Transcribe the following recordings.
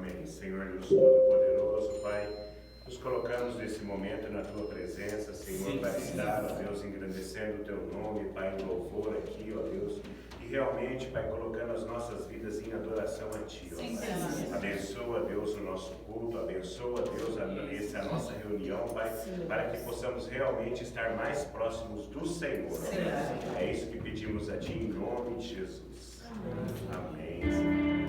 Amém. Senhor Deus Todo-Poderoso, Pai, nos colocamos nesse momento na Tua presença, Senhor, para estar, ó Deus, engrandecendo o Teu nome, Pai, em louvor aqui, ó Deus, e realmente, Pai, colocando as nossas vidas em adoração a Ti, ó Pai. Abençoa, Deus, o nosso culto, abençoa, Deus, a nossa reunião, Pai, para que possamos realmente estar mais próximos do Senhor. É isso que pedimos a Ti, em nome de Jesus. Amém.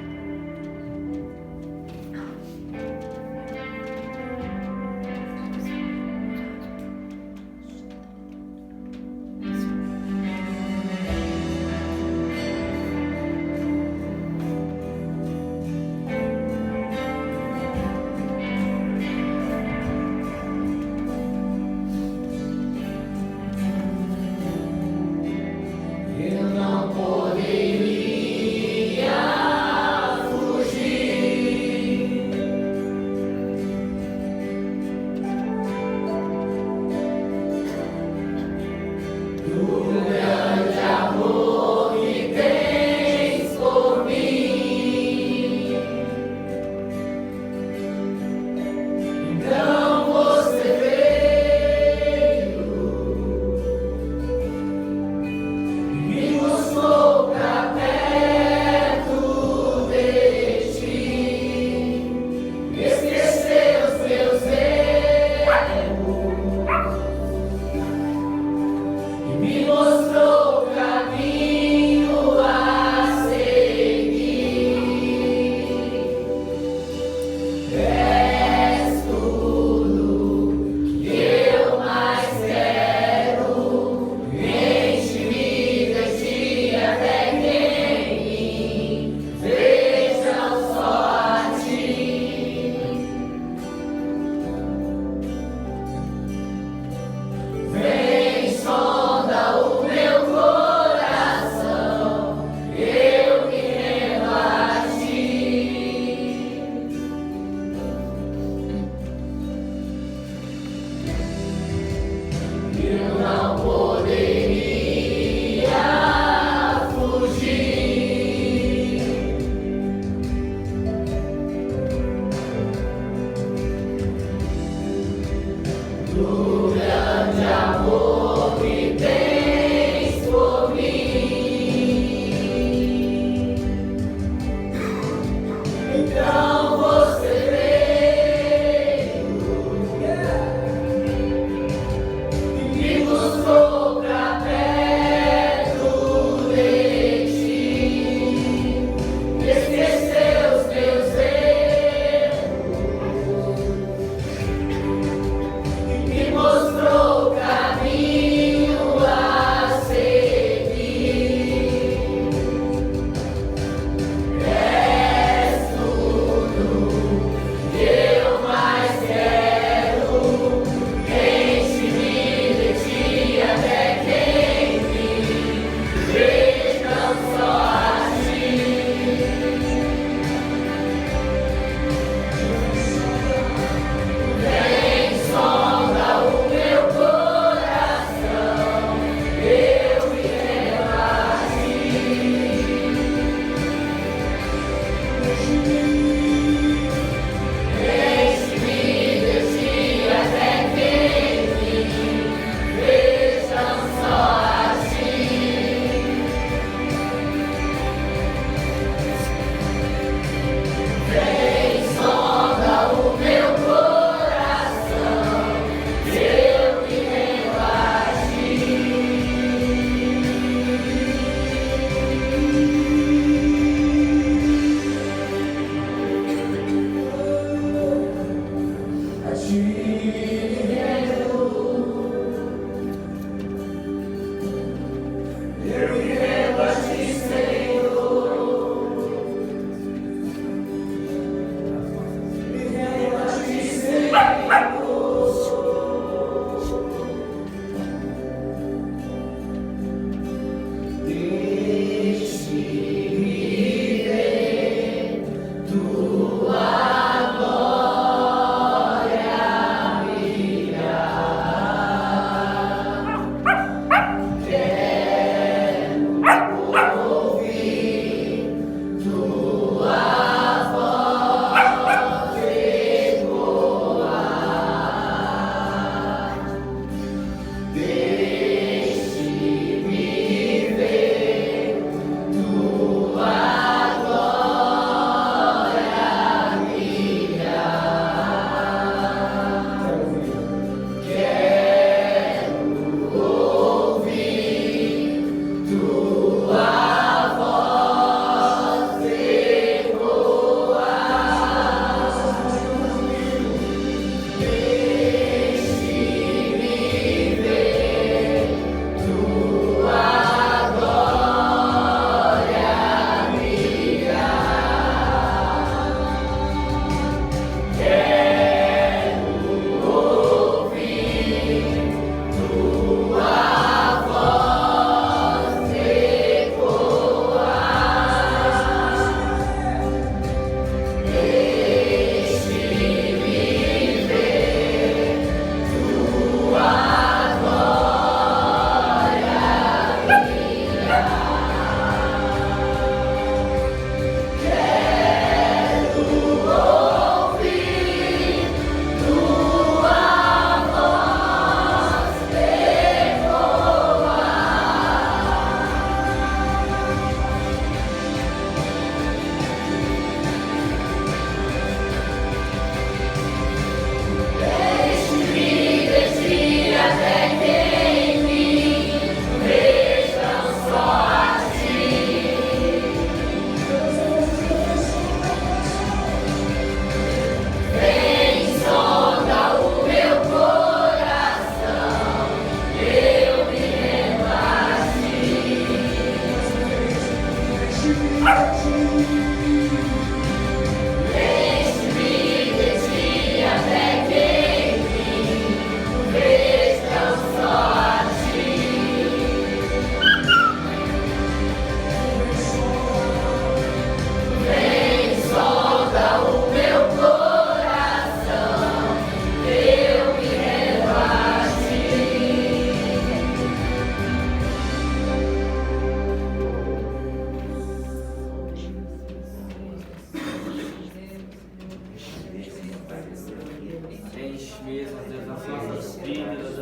Enche mesmo, Deus, as nossas vidas,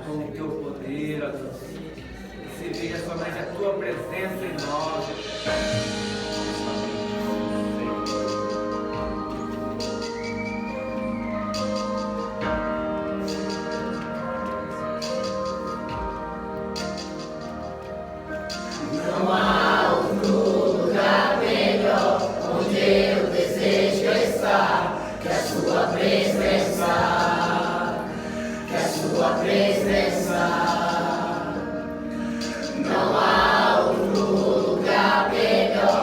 com o teu poder, ó Deus. Se veja somente a tua presença em nós. Não há outro lugar melhor.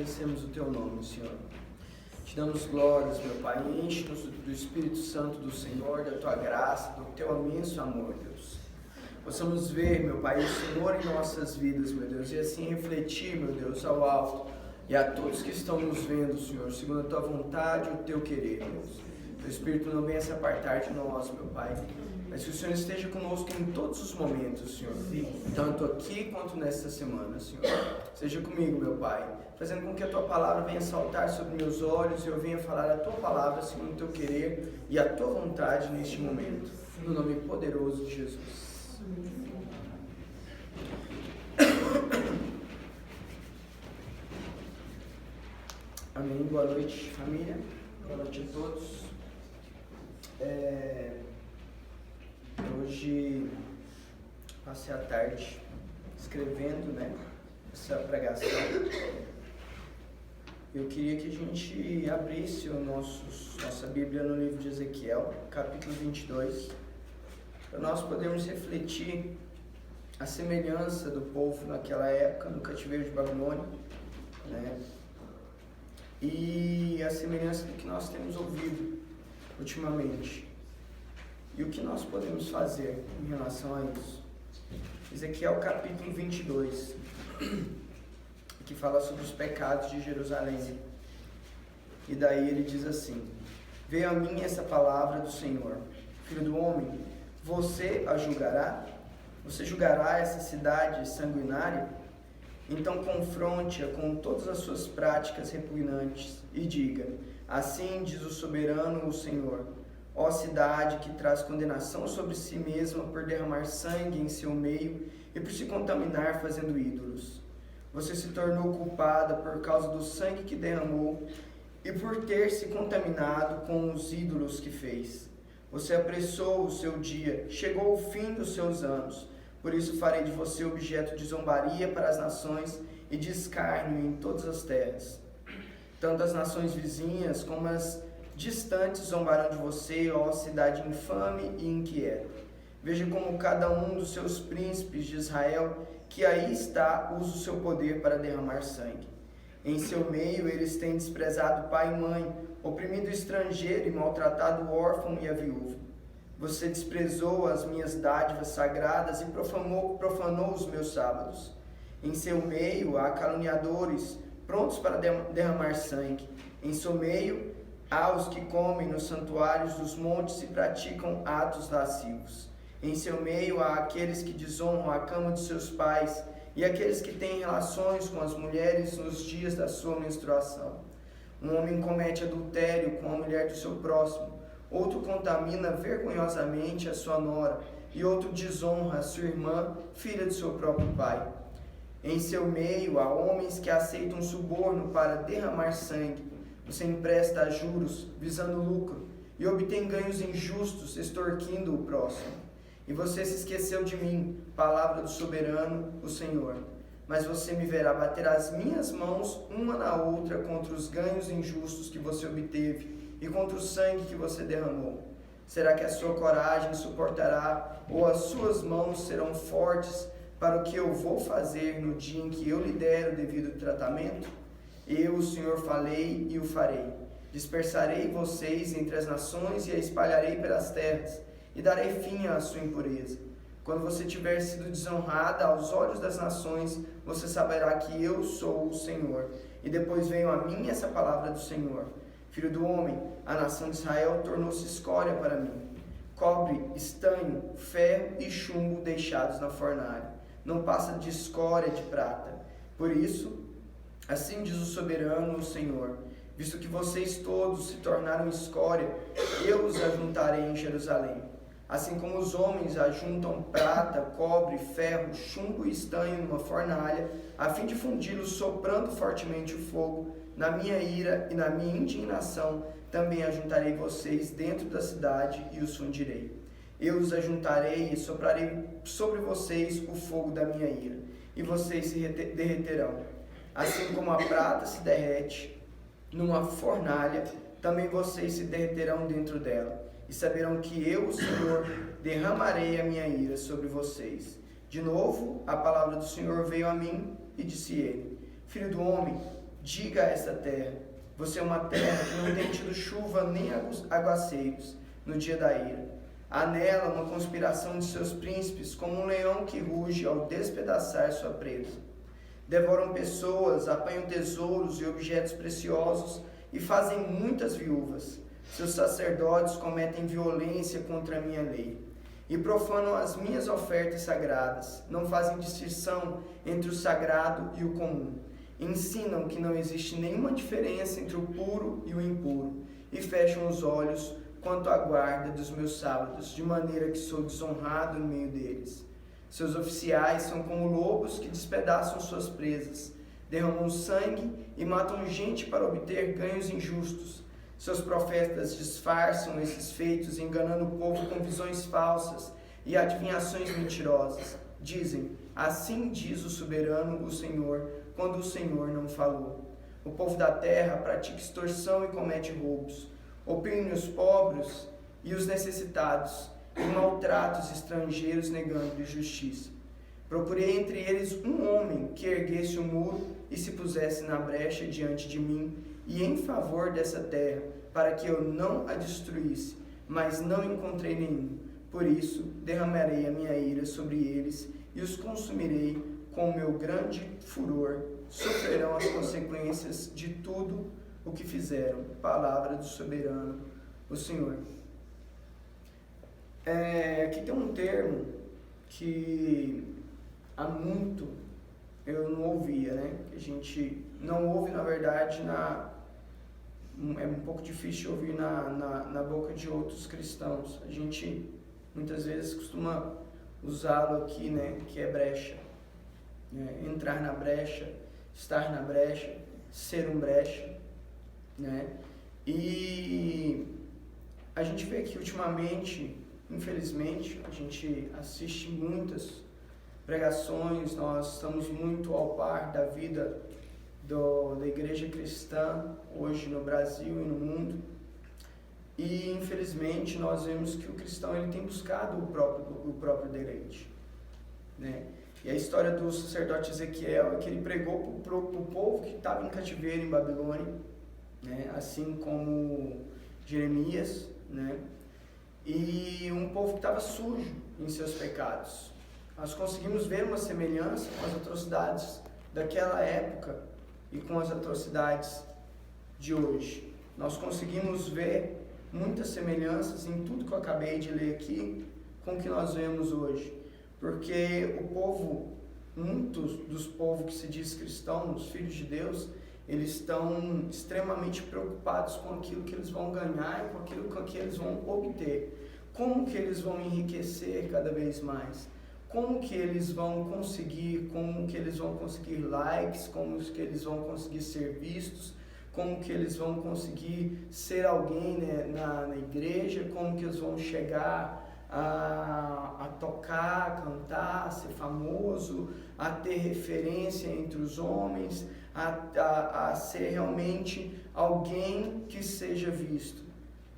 engrandecemos o Teu nome, Senhor. Te damos glórias, meu Pai, enche-nos do Espírito Santo do Senhor, da Tua graça, do Teu imenso amor, Deus. Possamos ver, meu Pai, o Senhor em nossas vidas, meu Deus, e assim refletir, meu Deus, ao alto e a todos que estão nos vendo, Senhor, segundo a Tua vontade e o Teu querer, Deus. Teu Espírito não venha se apartar de nós, meu Pai, mas que o Senhor esteja conosco em todos os momentos, Senhor, tanto aqui quanto nesta semana, Senhor. Seja comigo, meu Pai, fazendo com que a Tua palavra venha saltar sobre meus olhos e eu venha falar a Tua palavra segundo o Teu querer e a Tua vontade neste momento, no nome poderoso de Jesus. Amém. Boa noite, família. Boa noite a todos. Hoje passei a tarde escrevendo, essa pregação. Eu queria que a gente abrisse nossa Bíblia no livro de Ezequiel, capítulo 22, para nós podermos refletir a semelhança do povo naquela época, no cativeiro de Babilônia, e a semelhança do que nós temos ouvido ultimamente. E o que nós podemos fazer em relação a isso? Ezequiel capítulo 22, que fala sobre os pecados de Jerusalém. E daí ele diz assim: veio a mim essa palavra do Senhor: filho do homem, você a julgará? Você julgará essa cidade sanguinária? Então confronte-a com todas as suas práticas repugnantes e diga: assim diz o soberano, o Senhor, ó cidade que traz condenação sobre si mesma por derramar sangue em seu meio e por se contaminar fazendo ídolos. Você se tornou culpada por causa do sangue que derramou e por ter se contaminado com os ídolos que fez. Você apressou o seu dia, chegou o fim dos seus anos. Por isso farei de você objeto de zombaria para as nações e de escárnio em todas as terras. Tanto as nações vizinhas como as distantes zombarão de você, ó cidade infame e inquieta. Veja como cada um dos seus príncipes de Israel, que aí está, usa o seu poder para derramar sangue. Em seu meio eles têm desprezado pai e mãe, oprimido o estrangeiro e maltratado o órfão e a viúva. Você desprezou as minhas dádivas sagradas e profanou os meus sábados. Em seu meio há caluniadores, prontos para derramar sangue. Em seu meio há os que comem nos santuários dos montes e praticam atos lascivos. Em seu meio há aqueles que desonram a cama de seus pais e aqueles que têm relações com as mulheres nos dias da sua menstruação. Um homem comete adultério com a mulher do seu próximo. Outro contamina vergonhosamente a sua nora, e outro desonra a sua irmã, filha de seu próprio pai. Em seu meio há homens que aceitam suborno para derramar sangue. Você empresta a juros, visando lucro, e obtém ganhos injustos, extorquindo o próximo. E você se esqueceu de mim, palavra do soberano, o Senhor. Mas você me verá bater as minhas mãos uma na outra contra os ganhos injustos que você obteve, e contra o sangue que você derramou. Será que a sua coragem suportará, ou as suas mãos serão fortes para o que eu vou fazer no dia em que eu lhe der o devido tratamento? Eu, o Senhor, falei e o farei. Dispersarei vocês entre as nações e a espalharei pelas terras, e darei fim à sua impureza. Quando você tiver sido desonrada aos olhos das nações, você saberá que eu sou o Senhor. E depois veio a mim essa palavra do Senhor: filho do homem, a nação de Israel tornou-se escória para mim. Cobre, estanho, ferro e chumbo deixados na fornalha. Não passa de escória de prata. Por isso, assim diz o soberano, o Senhor: visto que vocês todos se tornaram escória, eu os ajuntarei em Jerusalém. Assim como os homens ajuntam prata, cobre, ferro, chumbo e estanho numa fornalha, a fim de fundi-los soprando fortemente o fogo, na minha ira e na minha indignação, também ajuntarei vocês dentro da cidade e os fundirei. Eu os ajuntarei e soprarei sobre vocês o fogo da minha ira, e vocês se derreterão. Assim como a prata se derrete numa fornalha, também vocês se derreterão dentro dela, e saberão que eu, o Senhor, derramarei a minha ira sobre vocês. De novo, a palavra do Senhor veio a mim, e disse ele: filho do homem, diga a esta terra: você é uma terra que não tem tido chuva nem aguaceiros no dia da ira. Há nela uma conspiração de seus príncipes, como um leão que ruge ao despedaçar sua presa. devoram pessoas, apanham tesouros e objetos preciosos e fazem muitas viúvas. Seus sacerdotes cometem violência contra a minha lei e profanam as minhas ofertas sagradas. Não fazem distinção entre o sagrado e o comum. Ensinam que não existe nenhuma diferença entre o puro e o impuro e fecham os olhos quanto à guarda dos meus sábados, de maneira que sou desonrado no meio deles. Seus oficiais são como lobos que despedaçam suas presas, derramam sangue e matam gente para obter ganhos injustos. Seus profetas disfarçam esses feitos, enganando o povo com visões falsas e adivinhações mentirosas. Dizem: assim diz o soberano, o Senhor, quando o Senhor não falou. O povo da terra pratica extorsão e comete roubos, oprime os pobres e os necessitados, e maltrata os estrangeiros, negando-lhes justiça. Procurei entre eles um homem que erguesse o muro e se pusesse na brecha diante de mim e em favor dessa terra, para que eu não a destruísse, mas não encontrei nenhum. Por isso, derramarei a minha ira sobre eles e os consumirei com o meu grande furor. Sofrerão as consequências de tudo o que fizeram. Palavra do soberano, o Senhor. Aqui tem um termo que há muito eu não ouvia, né? Que a gente não ouve, na verdade, é um pouco difícil de ouvir na boca de outros cristãos. A gente muitas vezes costuma usá-lo aqui, né? Que é brecha. Entrar na brecha, estar na brecha, ser um brecha, né? E a gente vê que ultimamente, infelizmente, a gente assiste muitas pregações, nós estamos muito ao par da vida da igreja cristã hoje no Brasil e no mundo, e infelizmente nós vemos que o cristão ele tem buscado o próprio deleite, né? E a história do sacerdote Ezequiel é que ele pregou para o povo que estava em cativeiro em Babilônia, né? Assim como Jeremias, né? E um povo que estava sujo em seus pecados. Nós conseguimos ver uma semelhança com as atrocidades daquela época e com as atrocidades de hoje. Nós conseguimos ver muitas semelhanças em tudo que eu acabei de ler aqui com o que nós vemos hoje. Porque muitos dos povos que se diz cristãos, filhos de Deus, eles estão extremamente preocupados com aquilo que eles vão ganhar e com aquilo que eles vão obter. Como que eles vão enriquecer cada vez mais? Como que eles vão conseguir likes, como que eles vão conseguir ser vistos, como que eles vão conseguir ser alguém, né, na igreja, como que eles vão chegar a tocar, a cantar, a ser famoso, a ter referência entre os homens, a ser realmente alguém que seja visto.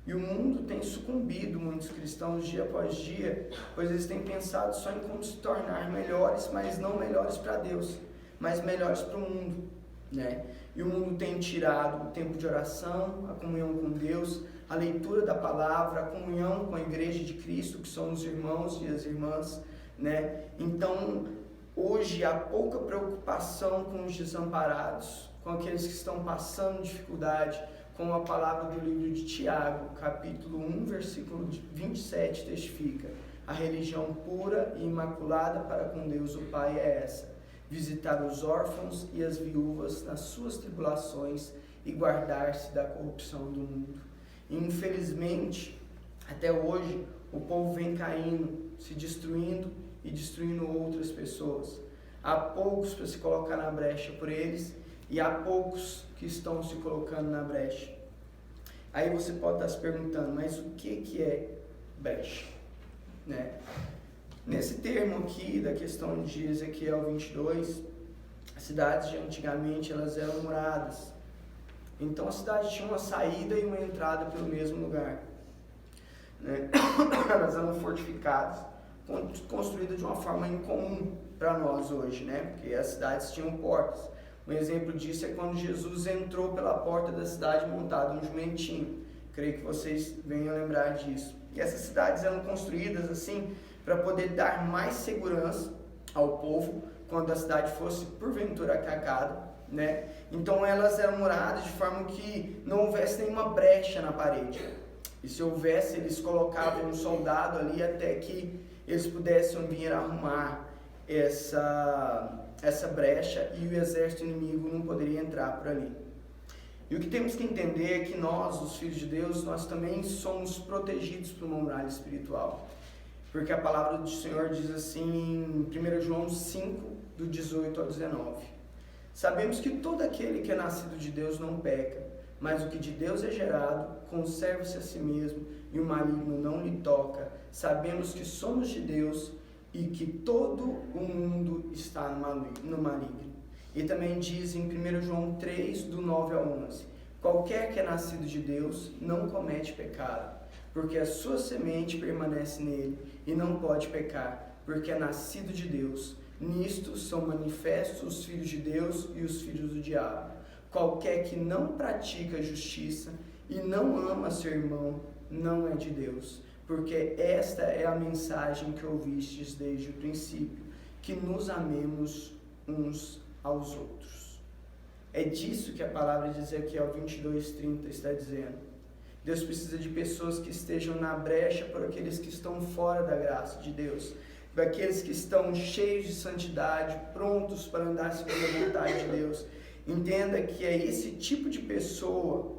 E o mundo tem sucumbido, muitos cristãos, dia após dia, pois eles têm pensado só em como se tornar melhores, mas não melhores para Deus, mas melhores para o mundo, né? E o mundo tem tirado o tempo de oração, a comunhão com Deus, a leitura da palavra, a comunhão com a igreja de Cristo, que são os irmãos e as irmãs, né? Então, hoje há pouca preocupação com os desamparados, com aqueles que estão passando dificuldade, como a palavra do livro de Tiago, capítulo 1, versículo 27, testifica: a religião pura e imaculada para com Deus o Pai é essa: visitar os órfãos e as viúvas nas suas tribulações e guardar-se da corrupção do mundo. E, infelizmente, até hoje, o povo vem caindo, se destruindo e destruindo outras pessoas. Há poucos para se colocar na brecha por eles e há poucos que estão se colocando na brecha. Aí você pode estar se perguntando, mas o que é brecha? Né? Nesse termo aqui, da questão de Ezequiel 22, as cidades de antigamente elas eram muradas. Então a cidade tinha uma saída e uma entrada pelo mesmo lugar, né? Elas eram fortificadas, construídas de uma forma incomum para nós hoje, né? Porque as cidades tinham portas. Um exemplo disso é quando Jesus entrou pela porta da cidade montado um jumentinho. Creio que vocês venham lembrar disso. E essas cidades eram construídas assim para poder dar mais segurança ao povo, quando a cidade fosse porventura atacada, né? Então elas eram muradas de forma que não houvesse nenhuma brecha na parede. E se houvesse, eles colocavam um soldado ali até que eles pudessem vir arrumar essa brecha e o exército inimigo não poderia entrar por ali. E o que temos que entender é que nós, os filhos de Deus, nós também somos protegidos por uma muralha espiritual. Porque a palavra do Senhor diz assim em 1 João 5, do 18 ao 19. Sabemos que todo aquele que é nascido de Deus não peca, mas o que de Deus é gerado, conserva-se a si mesmo, e o maligno não lhe toca. Sabemos que somos de Deus e que todo o mundo está no maligno. E também diz em 1 João 3, do 9 ao 11, qualquer que é nascido de Deus não comete pecado, porque a sua semente permanece nele, e não pode pecar, porque é nascido de Deus. Nisto são manifestos os filhos de Deus e os filhos do diabo. Qualquer que não pratica a justiça e não ama seu irmão, não é de Deus, porque esta é a mensagem que ouvistes desde o princípio, que nos amemos uns aos outros. É disso que a palavra de Ezequiel 22:30 está dizendo. Deus precisa de pessoas que estejam na brecha por aqueles que estão fora da graça de Deus, por aqueles que estão cheios de santidade, prontos para andar segundo a vontade de Deus. Entenda que é esse tipo de pessoa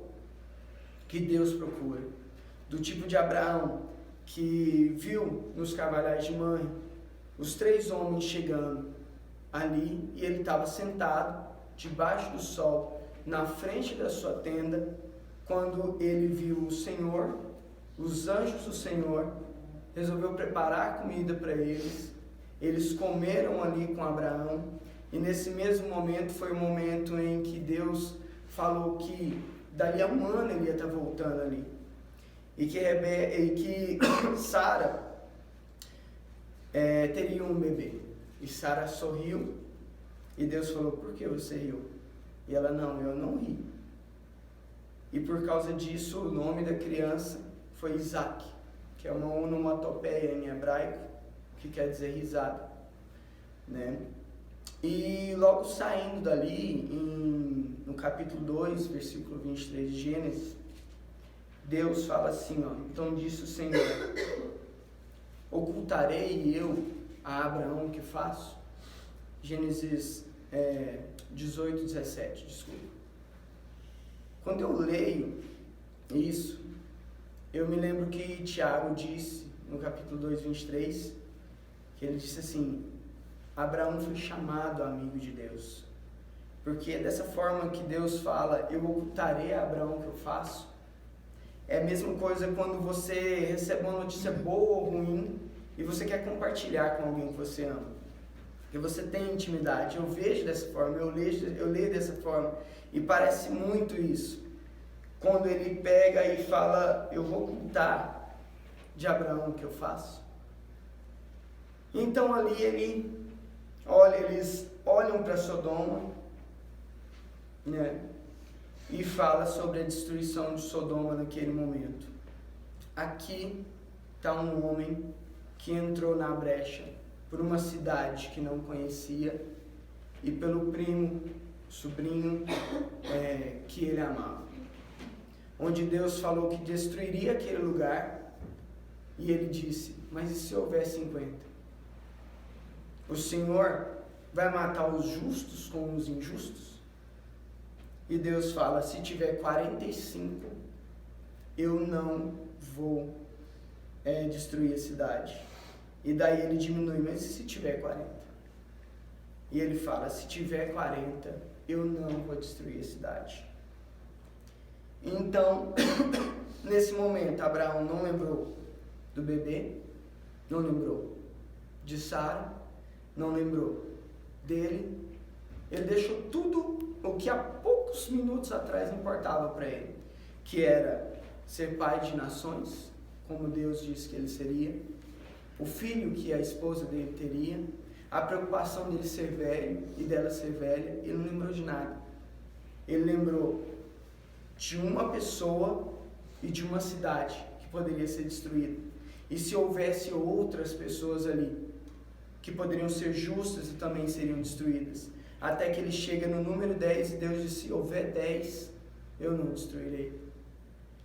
que Deus procura. Do tipo de Abraão, que viu nos carvalhais de Mamre os 3 homens chegando ali, e ele estava sentado debaixo do sol, na frente da sua tenda, quando ele viu o Senhor, os anjos do Senhor, resolveu preparar comida para eles. Eles comeram ali com Abraão, e nesse mesmo momento foi o momento em que Deus falou que dali a 1 ano ele ia estar voltando ali, e que Sara teria um bebê. E Sara sorriu, e Deus falou, por que você riu? E ela, não, eu não ri. E por causa disso, o nome da criança foi Isaac, que é uma onomatopeia em hebraico, que quer dizer risada, né? E logo saindo dali, no capítulo 2, versículo 23 de Gênesis, Deus fala assim, ó, então disse o Senhor, ocultarei eu a Abraão o que faço? Gênesis 18, 17, desculpa. Quando eu leio isso, eu me lembro que Tiago disse, no capítulo 2, 23, que ele disse assim, Abraão foi chamado amigo de Deus. Porque é dessa forma que Deus fala, eu ocultarei a Abraão o que eu faço. É a mesma coisa quando você recebe uma notícia boa ou ruim, e você quer compartilhar com alguém que você ama. Porque você tem intimidade. Eu vejo dessa forma, eu leio dessa forma. E parece muito isso. Quando ele pega e fala, eu vou ocultar de Abraão o que eu faço. Então ali eles olham para Sodoma, né? E fala sobre a destruição de Sodoma naquele momento. Aqui está um homem que entrou na brecha por uma cidade que não conhecia e pelo primo, sobrinho, que ele amava. Onde Deus falou que destruiria aquele lugar, e ele disse, mas e se houver 50? O Senhor vai matar os justos com os injustos? E Deus fala, se tiver 45, eu não vou destruir a cidade. E daí ele diminui, mas e se tiver 40? E ele fala, se tiver 40, eu não vou destruir a cidade. Então, nesse momento, Abraão não lembrou do bebê, não lembrou de Sara, não lembrou dele. Ele deixou tudo o que há poucos minutos atrás importava para ele, que era ser pai de nações, como Deus disse que ele seria, o filho que a esposa dele teria, a preocupação dele ser velho e dela ser velha. Ele não lembrou de nada. Ele lembrou de uma pessoa e de uma cidade que poderia ser destruída. E se houvesse outras pessoas ali que poderiam ser justas e também seriam destruídas. Até que ele chega no número 10 e Deus disse: se houver 10, eu não destruirei.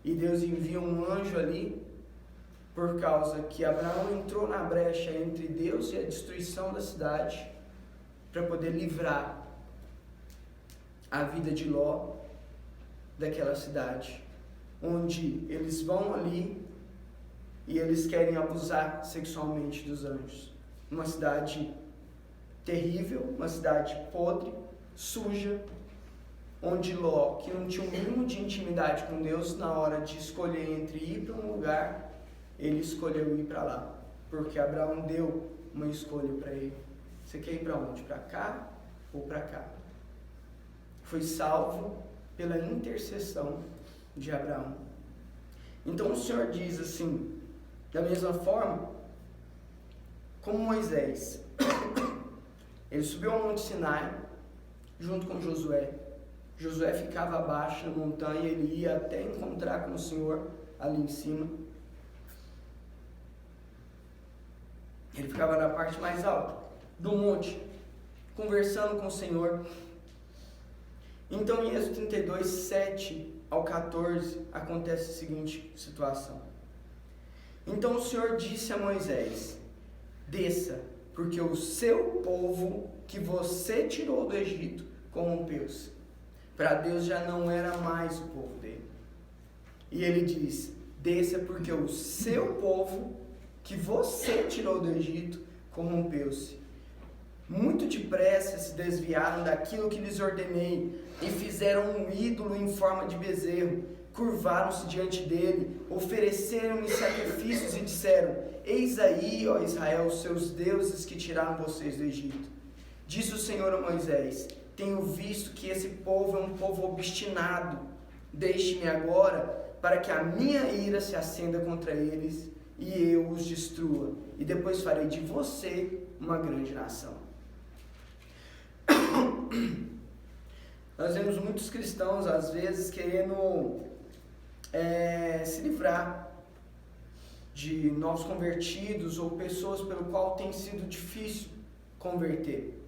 E Deus envia um anjo ali, por causa que Abraão entrou na brecha entre Deus e a destruição da cidade, para poder livrar a vida de Ló daquela cidade, onde eles vão ali e eles querem abusar sexualmente dos anjos. Uma cidade terrível, uma cidade podre, suja, onde Ló, que não tinha o mínimo de intimidade com Deus, na hora de escolher entre ir para um lugar, ele escolheu ir para lá, porque Abraão deu uma escolha para ele. Você quer ir para onde? Para cá ou para cá? Foi salvo pela intercessão de Abraão. Então o Senhor diz assim, da mesma forma, como Moisés, ele subiu ao Monte Sinai, junto com Josué. Josué ficava abaixo na montanha, ele ia até encontrar com o Senhor ali em cima. Ele ficava na parte mais alta do monte, conversando com o Senhor. Então em Êxodo 32, 7 ao 14, acontece a seguinte situação. Então o Senhor disse a Moisés: desça, porque o seu povo que você tirou do Egito corrompeu-se. Para Deus já não era mais o povo dele. E ele diz: desça, porque o seu povo que você tirou do Egito corrompeu-se. Muito depressa se desviaram daquilo que lhes ordenei e fizeram um ídolo em forma de bezerro. Curvaram-se diante dele, ofereceram-lhe sacrifícios e disseram: eis aí, ó Israel, os seus deuses que tiraram vocês do Egito. Disse o Senhor a Moisés: tenho visto que esse povo é um povo obstinado. Deixe-me agora, para que a minha ira se acenda contra eles e eu os destrua, e depois farei de você uma grande nação. Nós vemos muitos cristãos, às vezes, querendo se livrar de novos convertidos ou pessoas pelo qual tem sido difícil converter.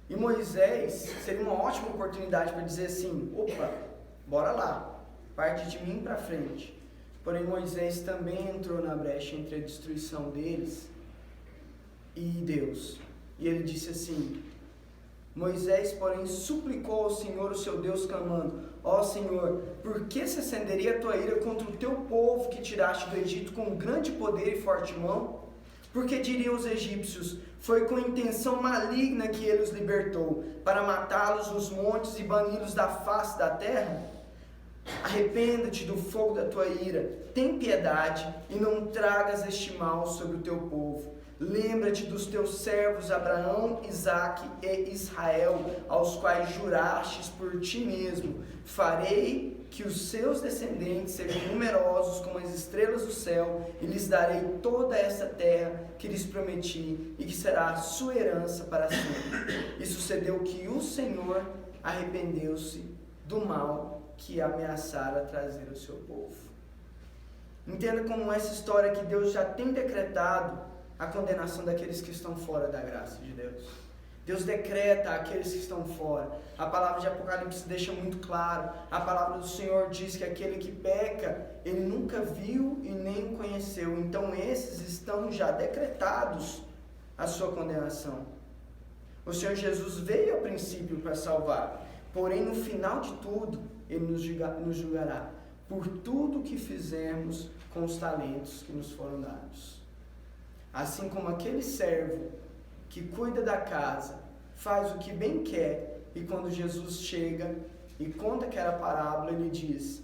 E Moisés seria uma ótima oportunidade para dizer assim: opa, bora lá, parte de mim para frente. Porém Moisés também entrou na brecha entre a destruição deles e Deus. E ele disse assim: Moisés, porém, suplicou ao Senhor, o seu Deus, clamando: ó Senhor, por que se acenderia a tua ira contra o teu povo que tiraste do Egito com grande poder e forte mão? Porque diriam os egípcios: foi com intenção maligna que ele os libertou, para matá-los nos montes e bani-los da face da terra? Arrependa-te do fogo da tua ira, tem piedade e não tragas este mal sobre o teu povo. Lembra-te dos teus servos Abraão, Isaque e Israel, aos quais jurastes por ti mesmo: farei que os seus descendentes sejam numerosos como as estrelas do céu, e lhes darei toda essa terra que lhes prometi, e que será a sua herança para sempre. E sucedeu que o Senhor arrependeu-se do mal que ameaçara trazer ao seu povo. Entenda como essa história que Deus já tem decretado a condenação daqueles que estão fora da graça de Deus. Deus decreta aqueles que estão fora. A palavra de Apocalipse deixa muito claro. A palavra do Senhor diz que aquele que peca, ele nunca viu e nem conheceu. Então esses estão já decretados a sua condenação. O Senhor Jesus veio a princípio para salvar. Porém, no final de tudo, Ele nos julgará por tudo que fizemos com os talentos que nos foram dados. Assim como aquele servo que cuida da casa, faz o que bem quer, e quando Jesus chega e conta aquela parábola, ele diz: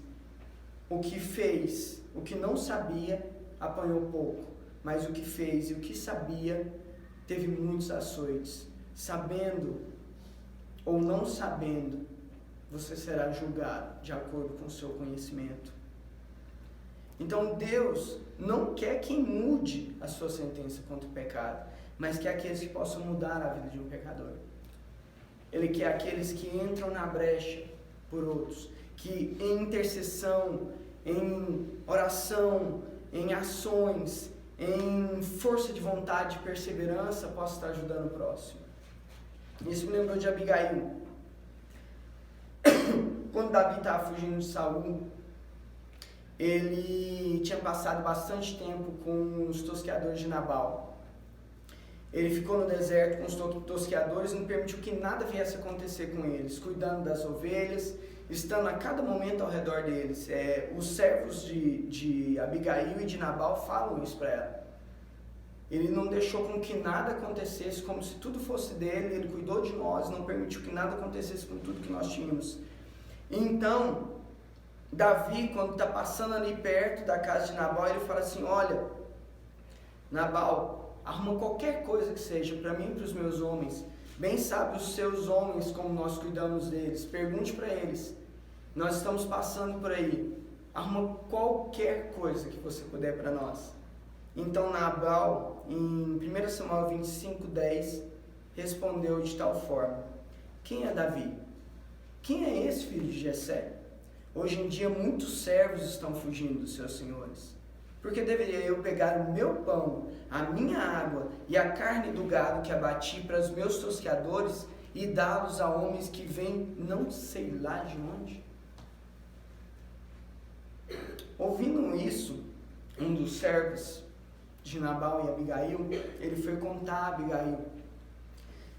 o que fez, o que não sabia, apanhou pouco, mas o que fez e o que sabia, teve muitos açoites. Sabendo ou não sabendo, você será julgado de acordo com o seu conhecimento. Então Deus não quer quem mude a sua sentença contra o pecado, mas quer aqueles que possam mudar a vida de um pecador. Ele quer aqueles que entram na brecha por outros, que em intercessão, em oração, em ações, em força de vontade e perseverança, possa estar ajudando o próximo. Isso me lembrou de Abigail. Quando Davi estava fugindo de Saul, ele tinha passado bastante tempo com os tosqueadores de Nabal. Ele ficou no deserto com os tosqueadores e não permitiu que nada viesse a acontecer com eles, cuidando das ovelhas, estando a cada momento ao redor deles. Os servos de Abigail e de Nabal falam isso para ela. Ele não deixou com que nada acontecesse, como se tudo fosse dele, ele cuidou de nós, não permitiu que nada acontecesse com tudo que nós tínhamos. Então, Davi, quando está passando ali perto da casa de Nabal, ele fala assim: olha, Nabal, arruma qualquer coisa que seja para mim e para os meus homens. Bem sabe os seus homens como nós cuidamos deles. Pergunte para eles. Nós estamos passando por aí. Arruma qualquer coisa que você puder para nós. Então Nabal, em 1 Samuel 25:10, respondeu de tal forma: quem é Davi? Quem é esse filho de Jessé? Hoje em dia muitos servos estão fugindo dos seus senhores. Porque deveria eu pegar o meu pão, a minha água e a carne do gado que abati para os meus tosqueadores e dá-los a homens que vêm não sei lá de onde? Ouvindo isso, um dos servos de Nabal e Abigail, ele foi contar a Abigail.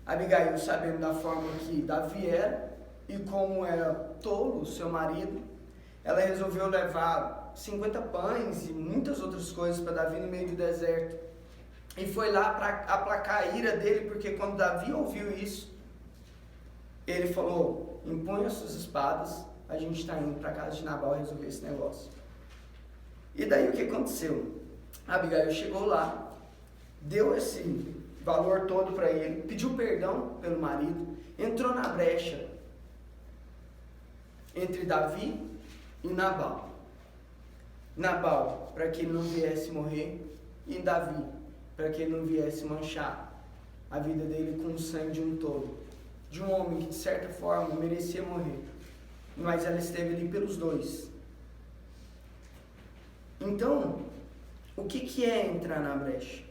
Abigail, sabendo da forma que Davi era e como era tolo o seu marido, ela resolveu levar 50 pães e muitas outras coisas para Davi no meio do deserto. E foi lá para aplacar a ira dele, porque quando Davi ouviu isso, ele falou: impõe as suas espadas, a gente está indo para a casa de Nabal resolver esse negócio. E daí o que aconteceu? Abigail chegou lá, deu esse valor todo para ele, pediu perdão pelo marido, entrou na brecha entre Davi e Nabal. Nabal, para que ele não viesse morrer, e Davi, para que ele não viesse manchar a vida dele com o sangue de um tolo, de um homem que de certa forma merecia morrer, mas ela esteve ali pelos dois. Então, o que é entrar na brecha?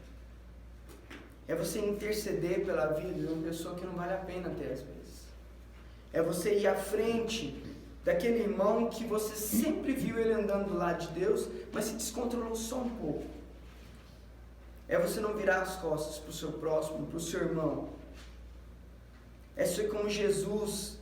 É você interceder pela vida de uma pessoa que não vale a pena ter às vezes. É você ir à frente daquele irmão que você sempre viu ele andando do lado de Deus, mas se descontrolou só um pouco. É você não virar as costas para o seu próximo, para o seu irmão. É ser como Jesus,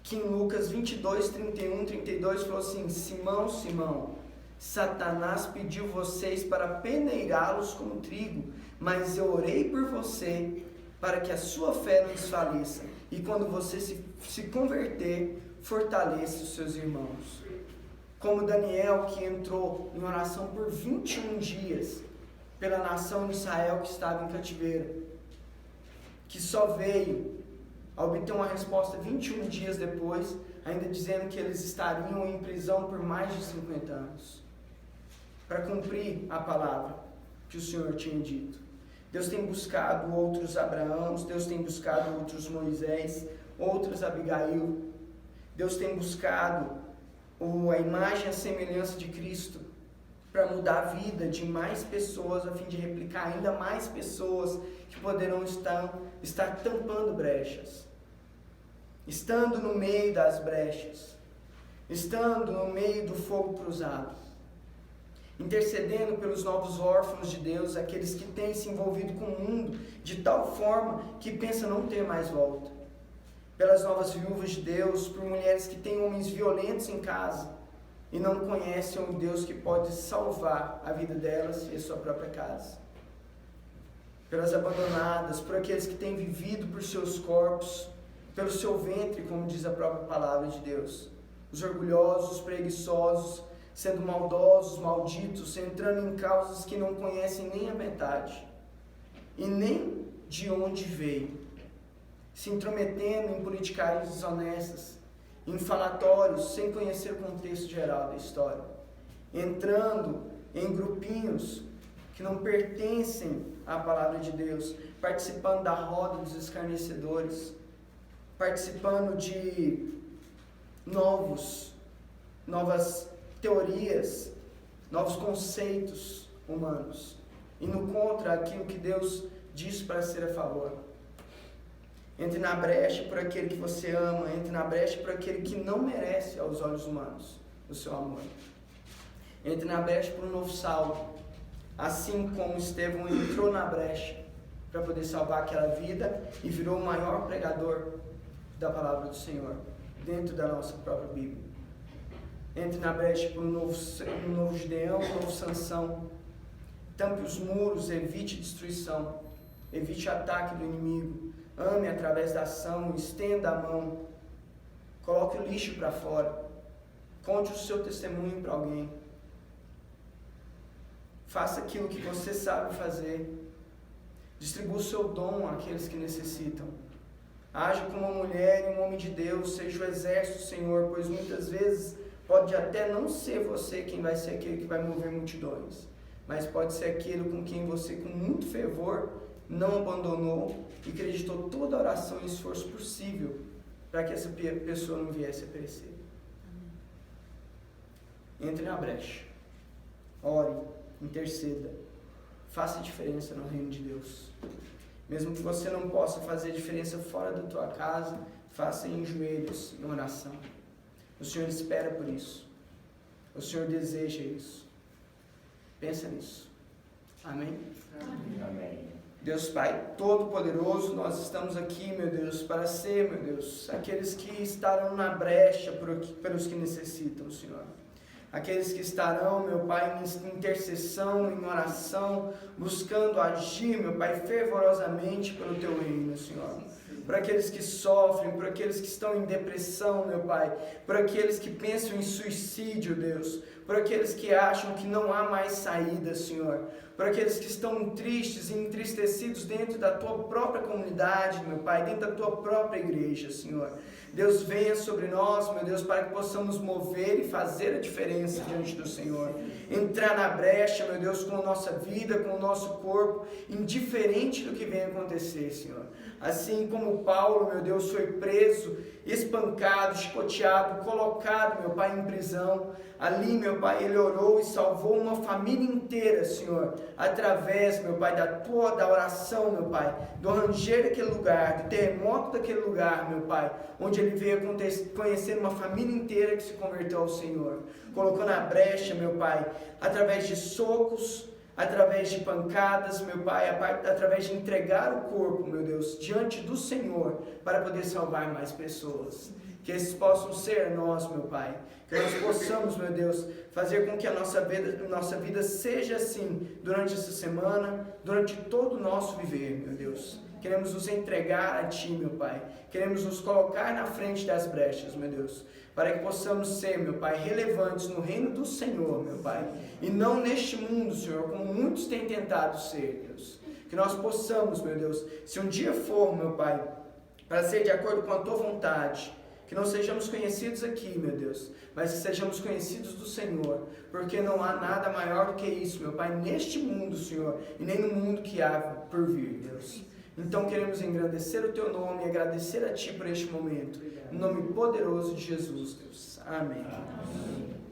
que em Lucas 22, 31, 32 falou assim: Simão, Simão, Satanás pediu vocês para peneirá-los como trigo, mas eu orei por você para que a sua fé não desfaleça, e quando você se converter, fortaleça os seus irmãos. Como Daniel, que entrou em oração por 21 dias pela nação de Israel que estava em cativeiro, que só veio a obter uma resposta 21 dias depois, ainda dizendo que eles estariam em prisão por mais de 50 anos, para cumprir a palavra que o Senhor tinha dito. Deus tem buscado outros Abraãos, Deus tem buscado outros Moisés, outros Abigail. Deus tem buscado a imagem e a semelhança de Cristo para mudar a vida de mais pessoas, a fim de replicar ainda mais pessoas que poderão estar tampando brechas, estando no meio das brechas, estando no meio do fogo cruzado, intercedendo pelos novos órfãos de Deus, aqueles que têm se envolvido com o mundo de tal forma que pensa não ter mais volta, pelas novas viúvas de Deus, por mulheres que têm homens violentos em casa e não conhecem o Deus que pode salvar a vida delas e a sua própria casa, pelas abandonadas, por aqueles que têm vivido por seus corpos, pelo seu ventre, como diz a própria palavra de Deus, os orgulhosos, os preguiçosos, sendo maldosos, malditos, entrando em causas que não conhecem nem a metade e nem de onde veio, se intrometendo em politicagens desonestas, em falatórios sem conhecer o contexto geral da história, entrando em grupinhos que não pertencem à palavra de Deus, participando da roda dos escarnecedores, participando de novas teorias, novos conceitos humanos, indo contra aquilo que Deus diz para ser a favor. Entre na brecha por aquele que você ama, entre na brecha por aquele que não merece aos olhos humanos o seu amor. Entre na brecha por um novo Saulo, assim como Estevão entrou na brecha para poder salvar aquela vida e virou o maior pregador da palavra do Senhor dentro da nossa própria Bíblia. Entre na brecha por um novo Gideão, um novo Sansão. Tampe os muros, evite destruição, evite ataque do inimigo. Ame através da ação, estenda a mão, coloque o lixo para fora, conte o seu testemunho para alguém. Faça aquilo que você sabe fazer. Distribua o seu dom àqueles que necessitam. Haja como uma mulher e um homem de Deus, seja o exército do Senhor, pois muitas vezes pode até não ser você quem vai ser aquele que vai mover multidões, mas pode ser aquele com quem você, com muito fervor, não abandonou e acreditou toda a oração e esforço possível para que essa pessoa não viesse a perecer. Entre na brecha, ore, interceda, faça diferença no reino de Deus. Mesmo que você não possa fazer diferença fora da tua casa, faça em joelhos, em oração. O Senhor espera por isso. O Senhor deseja isso. Pensa nisso. Amém? Amém. Deus Pai Todo-Poderoso, nós estamos aqui, meu Deus, para ser, meu Deus, aqueles que estarão na brecha pelos que necessitam, Senhor. Aqueles que estarão, meu Pai, em intercessão, em oração, buscando agir, meu Pai, fervorosamente pelo Teu reino, Senhor. Por aqueles que sofrem, por aqueles que estão em depressão, meu Pai, por aqueles que pensam em suicídio, Deus, por aqueles que acham que não há mais saída, Senhor, por aqueles que estão tristes e entristecidos dentro da Tua própria comunidade, meu Pai, dentro da Tua própria igreja, Senhor. Deus, venha sobre nós, meu Deus, para que possamos mover e fazer a diferença diante do Senhor. Entrar na brecha, meu Deus, com a nossa vida, com o nosso corpo, indiferente do que venha acontecer, Senhor. Assim como Paulo, meu Deus, foi preso, espancado, chicoteado, colocado, meu Pai, em prisão. Ali, meu Pai, ele orou e salvou uma família inteira, Senhor, através, meu Pai, da oração, meu Pai, do ranger daquele lugar, do terremoto daquele lugar, meu Pai, onde ele veio conhecer uma família inteira que se converteu ao Senhor. Colocou na brecha, meu Pai, através de socos, através de pancadas, meu Pai, através de entregar o corpo, meu Deus, diante do Senhor, para poder salvar mais pessoas. Que esses possam ser nós, meu Pai. Que nós possamos, meu Deus, fazer com que a nossa vida seja assim durante essa semana, durante todo o nosso viver, meu Deus. Queremos nos entregar a Ti, meu Pai. Queremos nos colocar na frente das brechas, meu Deus. Para que possamos ser, meu Pai, relevantes no reino do Senhor, meu Pai. E não neste mundo, Senhor, como muitos têm tentado ser, Deus. Que nós possamos, meu Deus, se um dia for, meu Pai, para ser de acordo com a Tua vontade, que não sejamos conhecidos aqui, meu Deus, mas que sejamos conhecidos do Senhor, porque não há nada maior do que isso, meu Pai, neste mundo, Senhor, e nem no mundo que há por vir, Deus. Então queremos engrandecer o Teu nome e agradecer a Ti por este momento, em nome poderoso de Jesus, Deus. Amém. Amém.